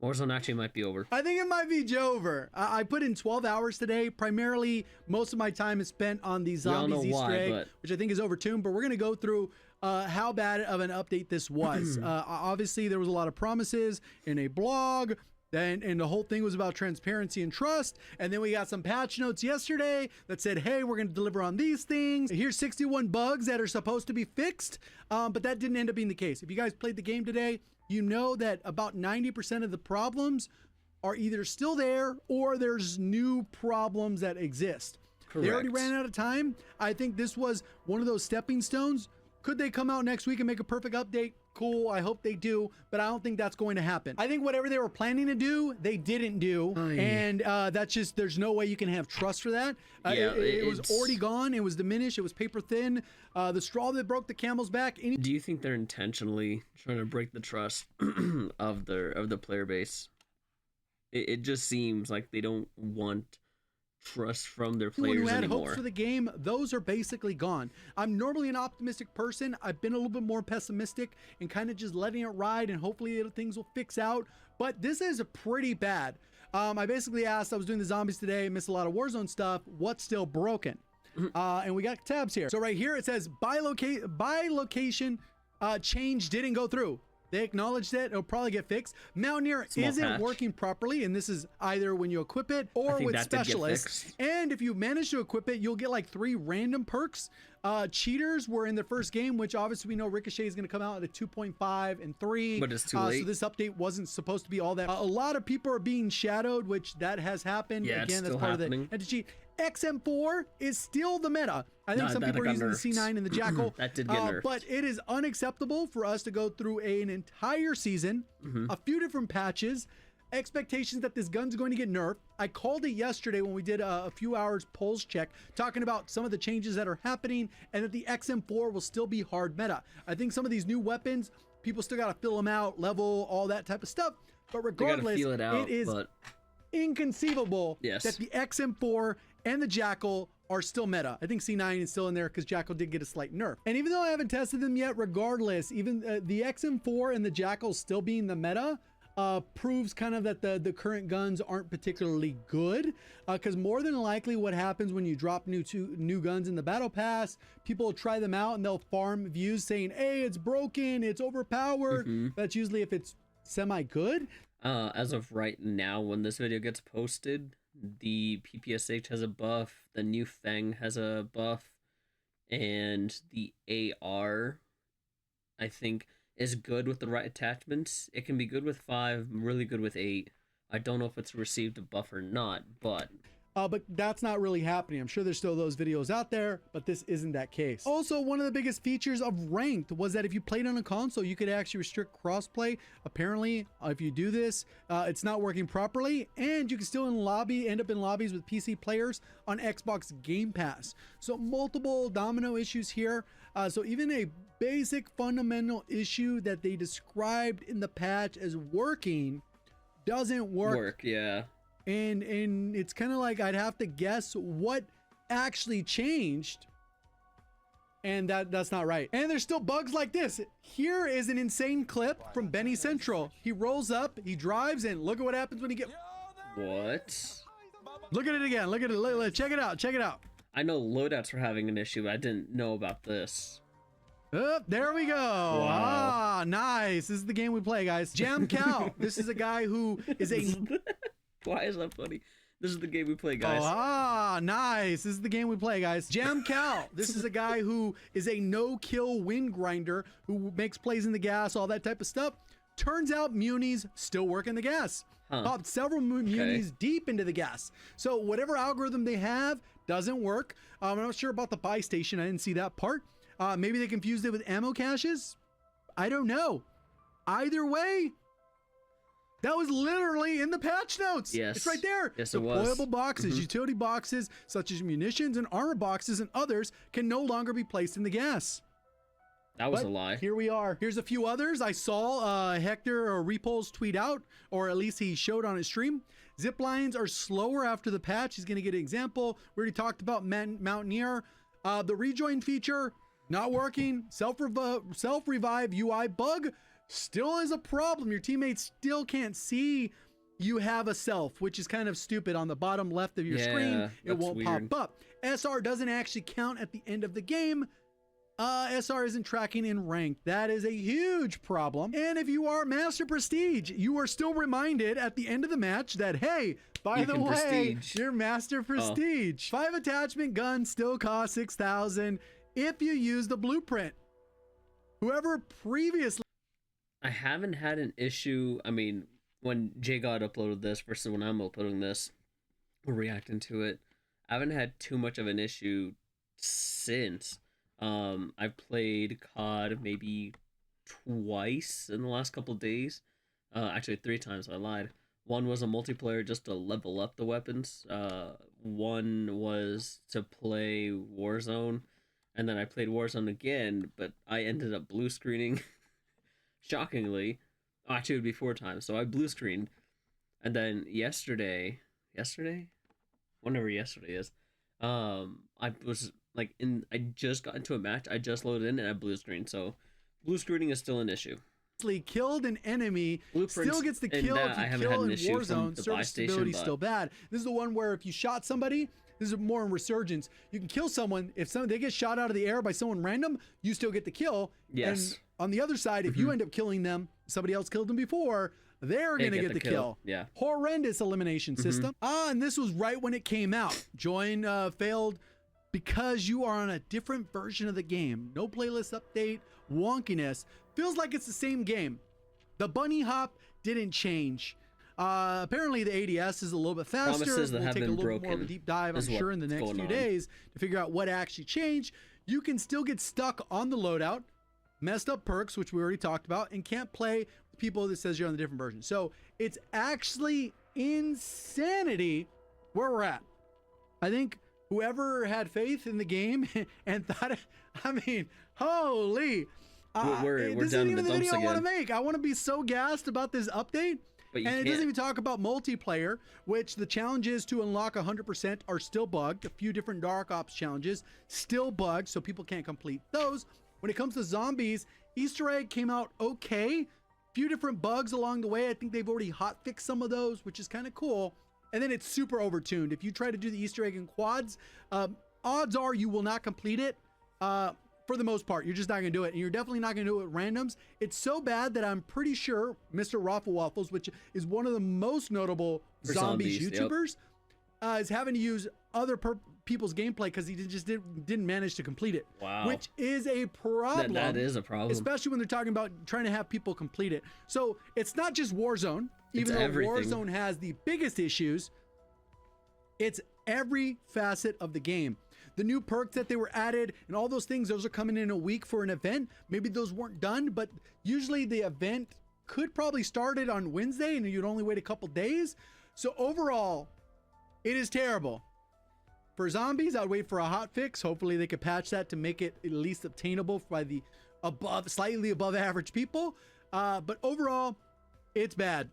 Warzone actually might be over. I think it might be over. I put in 12 hours today. Primarily, most of my time is spent on the zombies Easter egg, which I think is overtuned. But we're going to go through how bad of an update this was. Obviously, there was a lot of promises in a blog. And the whole thing was about transparency and trust. And then we got some patch notes yesterday that said, hey, we're going to deliver on these things. Here's 61 bugs that are supposed to be fixed. But that didn't end up being the case. If you guys played the game today, you know that about 90% of the problems are either still there or there's new problems that exist. Correct. They already ran out of time. I think this was one of those stepping stones. Could they come out next week and make a perfect update? Cool, I hope they do, but I don't think that's going to happen. I think whatever they were planning to do, they didn't do, and that's just, there's no way you can have trust for that. It was already gone, it was diminished, it was paper thin, the straw that broke the camel's back. Do you think they're intentionally trying to break the trust of the player base? It just seems like they don't want trust from their players who had anymore. Hopes for the game, those are basically gone. I'm normally an optimistic person. I've been a little bit more pessimistic and kind of just letting it ride, and hopefully things will fix out. But this is pretty bad. I basically asked, I was doing the zombies today, missed a lot of Warzone stuff, what's still broken? And we got tabs here. So right here it says by location change didn't go through. They acknowledged it. It'll probably get fixed. Mountaineer isn't working properly, and this is either when you equip it or with specialists. And if you manage to equip it, you'll get like 3 random perks. Cheaters were in the first game, which obviously we know Ricochet is going to come out at 2.5 and 3. But it's too late. So this update wasn't supposed to be all that. A lot of people are being shadowed, which that has happened. Yeah, again, that's part happening. of the anti-cheat. XM4 is still the meta. I think some people are using the C9 and the Jackal. That did get nerfed. But it is unacceptable for us to go through an entire season, a few different patches, expectations that this gun's going to get nerfed. I called it yesterday when we did a few hours polls check, talking about some of the changes that are happening and that the XM4 will still be hard meta. I think some of these new weapons, people still got to fill them out, level, all that type of stuff. But regardless, it is inconceivable that the XM4 and the Jackal are still meta. I think C9 is still in there because Jackal did get a slight nerf. And even though I haven't tested them yet, regardless, even the XM4 and the Jackal still being the meta proves kind of that the current guns aren't particularly good, because more than likely what happens when you drop new guns in the battle pass, people will try them out and they'll farm views saying, hey, it's broken, it's overpowered. That's usually if it's semi-good. As of right now, when this video gets posted, the PPSH has a buff, the new Fang has a buff, and the AR, I think, is good with the right attachments. It can be good with 5, really good with 8. I don't know if it's received a buff or not, but that's not really happening. I'm sure there's still those videos out there, but this isn't that case. Also, one of the biggest features of Ranked was that if you played on a console, you could actually restrict crossplay. Apparently, if you do this, it's not working properly, and you can still end up in lobbies with PC players on Xbox Game Pass. So multiple domino issues here. So even a basic fundamental issue that they described in the patch as working doesn't work. Yeah. And it's kind of like I'd have to guess what actually changed, and that's not right. And there's still bugs like this. Here is an insane clip from Benny Central. He rolls up, he drives, and look at what happens when he gets... What? Look at it again. Look at it. Check it out. Check it out. I know loadouts were having an issue, but I didn't know about this. There we go. Wow. Ah, nice. This is the game we play, guys. Jam Cow. This is a guy who is a... Why is that funny? This is the game we play, guys. Nice. This is the game we play, guys. Jam Cal. This is a guy who is a no-kill wind grinder who makes plays in the gas, all that type of stuff. Turns out munis still work in the gas. Popped several munis deep into the gas. So whatever algorithm they have doesn't work. I'm not sure about the buy station. I didn't see that part. Maybe they confused it with ammo caches. I don't know. Either way, that was literally in the patch notes. Yes. It's right there. Yes, it was. Deployable boxes, utility boxes, such as munitions and armor boxes and others, can no longer be placed in the gas. That was a lie. Here we are. Here's a few others. I saw Hector or Repulse tweet out, or at least he showed on his stream. Zip lines are slower after the patch. He's going to get an example. We already talked about Mountaineer. The rejoin feature, not working. Self-revive UI bug still is a problem. Your teammates still can't see you have a self, which is kind of stupid. On the bottom left of your screen, it won't pop up. SR doesn't actually count at the end of the game. SR isn't tracking in rank. That is a huge problem. And if you are Master Prestige, you are still reminded at the end of the match that, hey, by the way, you're Master Prestige. 5 attachment guns still cost 6,000 if you use the blueprint. Whoever previously... I haven't had an issue. I mean, when JGod uploaded this versus when I'm uploading this, we're reacting to it. I haven't had too much of an issue since. I've played COD maybe twice in the last couple of days. Actually 3 times, I lied. One was a multiplayer just to level up the weapons. One was to play Warzone, and then I played Warzone again, but I ended up blue screening. Shockingly. Actually, it would be 4 times, so I blue screened. And then yesterday, whenever yesterday is, I was like I just got into a match, I just loaded in and I blue screened, so blue screening is still an issue. Killed an enemy, still gets the kill if you kill in Warzone. Service stability is still bad. This is the one where if you shot somebody, this is more in Resurgence, you can kill someone. If they get shot out of the air by someone random, you still get the kill. Yes. And on the other side, if you end up killing them, somebody else killed them before, they're going to get the kill. Yeah. Horrendous elimination system. And this was right when it came out. Join failed because you are on a different version of the game. No playlist update, wonkiness. Feels like it's the same game. The bunny hop didn't change. Apparently the ADS is a little bit faster. Promises that we'll have take a been little broken more of a deep dive, I'm sure, in the next few days to figure out what actually changed. You can still get stuck on the loadout, messed up perks, which we already talked about, and can't play with people that says you're on the different version. So it's actually insanity where we're at. I think whoever had faith in the game and thought, I mean, holy, we're this down isn't even in the the video dumps I want to again. make. I want to be so gassed about this update. And it doesn't even talk about multiplayer, which the challenges to unlock 100% are still bugged. A few different Dark Ops challenges still bugged, so people can't complete those. When it comes to zombies, Easter egg came out okay. Few different bugs along the way. I think they've already hotfixed some of those, which is kind of cool. And then it's super overtuned. If you try to do the Easter egg in quads, odds are you will not complete it. For the most part, you're just not gonna do it, and you're definitely not gonna do it with randoms. It's so bad that I'm pretty sure Mr. Raffle Waffles, which is one of the most notable zombies YouTubers, is having to use other people's gameplay because he just didn't manage to complete it. Wow. Which is a problem. That is a problem. Especially when they're talking about trying to have people complete it. So it's not just Warzone, even though Warzone has the biggest issues. It's every facet of the game. The new perks that they were added and all those things, those are coming in a week for an event. Maybe those weren't done, but usually the event could probably start it on Wednesday and you'd only wait a couple days. So overall, it is terrible. For zombies, I'd wait for a hot fix. Hopefully they could patch that to make it at least obtainable by the slightly above average people. But overall, it's bad.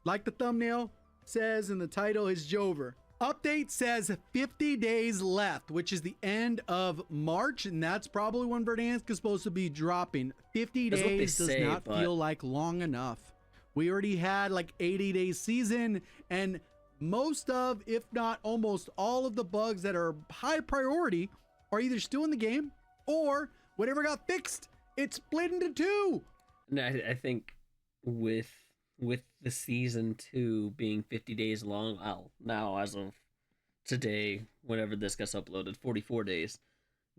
Like the thumbnail says and the title is Jover. Update says 50 days left, which is the end of March, and that's probably when Verdansk is supposed to be dropping. 50 days does not feel like long enough. We already had like 80-day season, and most of, if not almost all of the bugs that are high priority are either still in the game or whatever got fixed, it's split into 2. No, I think with the season 2 being 50 days long, well, now as of today, whenever this gets uploaded, 44 days,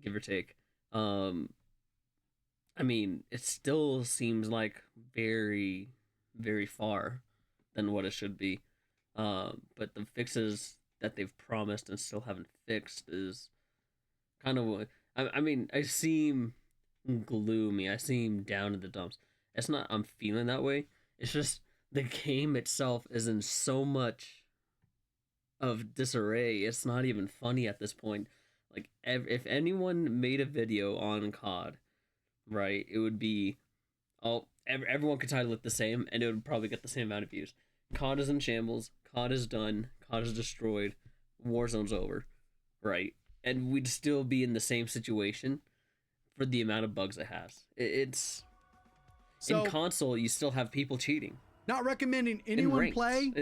give or take. I mean, it still seems like very, very far than what it should be. But the fixes that they've promised and still haven't fixed is kind of, I mean, I seem gloomy. I seem down in the dumps. It's not I'm feeling that way. It's just the game itself is in so much of disarray. It's not even funny at this point. Like, if anyone made a video on COD, right, it would be, everyone could title it the same, and it would probably get the same amount of views. COD is in shambles. COD is done. COD is destroyed. Warzone's over, right? And we'd still be in the same situation for the amount of bugs it has. So in console, you still have people cheating. Not recommending anyone play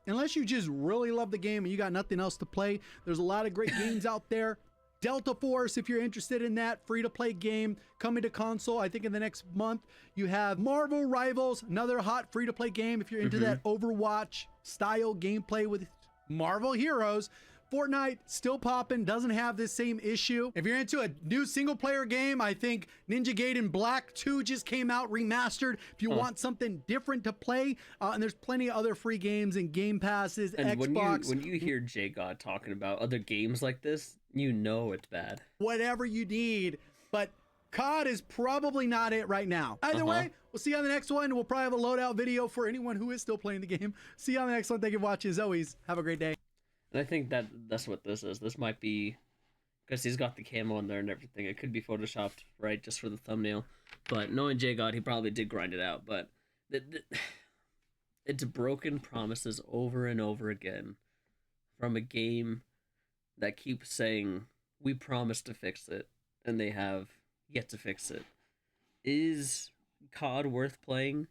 unless you just really love the game and you got nothing else to play. There's a lot of great games out there. Delta Force, if you're interested in that, free-to-play game coming to console. I think in the next month. You have Marvel Rivals, another hot free-to-play game if you're into that Overwatch style gameplay with Marvel heroes. Fortnite still popping, doesn't have this same issue. If you're into a new single player game, I think Ninja Gaiden Black 2 just came out remastered. If you want something different to play, and there's plenty of other free games and Game Passes, and Xbox. When you hear J God talking about other games like this, you know it's bad. Whatever you need, but COD is probably not it right now. Either way, we'll see you on the next one. We'll probably have a loadout video for anyone who is still playing the game. See you on the next one. Thank you for watching. As always, have a great day. And I think that's what this is. This might be, because he's got the camo in there and everything. It could be photoshopped, right, just for the thumbnail. But knowing J God, he probably did grind it out. But it's broken promises over and over again from a game that keeps saying, we promise to fix it, and they have yet to fix it. Is COD worth playing?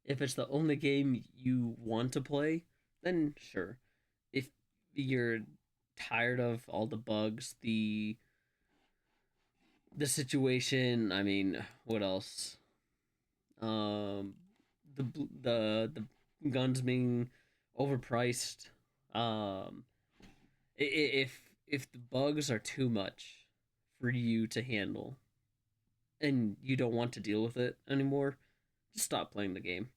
If it's the only game you want to play, then sure. If you're tired of all the bugs, the situation, I mean, what else? The guns being overpriced. If the bugs are too much for you to handle, and you don't want to deal with it anymore, just stop playing the game.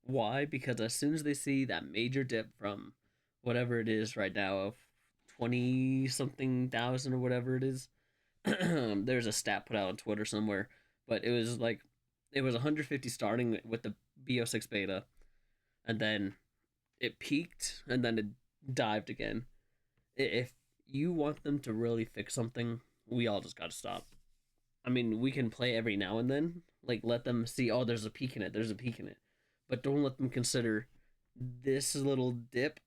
Why? Because as soon as they see that major dip from whatever it is right now of 20-something thousand or whatever it is, there's a stat put out on Twitter somewhere, but it was 150 starting with the BO6 beta, and then it peaked, and then it dived again. If you want them to really fix something, we all just gotta stop. I mean, we can play every now and then, like, let them see, oh, there's a peak in it, but don't let them consider this little dip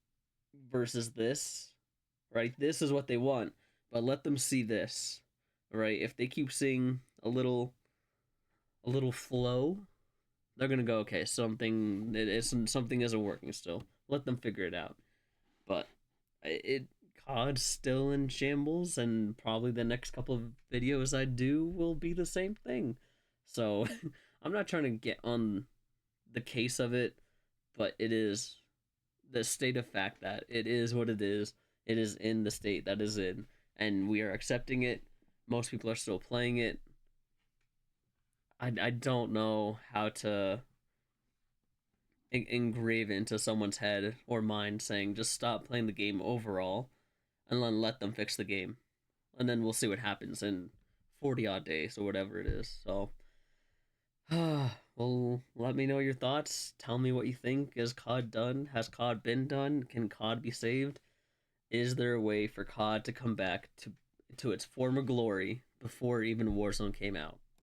versus this, right? This is what they want, but let them see this, right? If they keep seeing a little flow, they're gonna go, okay, something isn't working still. Let them figure it out. But COD's still in shambles, and probably the next couple of videos I do will be the same thing. So I'm not trying to get on the case of it, but it is the state of fact that it is what it is. It is in the state that is in, and we are accepting it. Most people are still playing it. I don't know how to engrave into someone's head or mind saying just stop playing the game overall, and then let them fix the game, and then we'll see what happens in 40 odd days or whatever it is. So well, let me know your thoughts. Tell me what you think. Is COD done? Has COD been done? Can COD be saved? Is there a way for COD to come back to its former glory before even Warzone came out?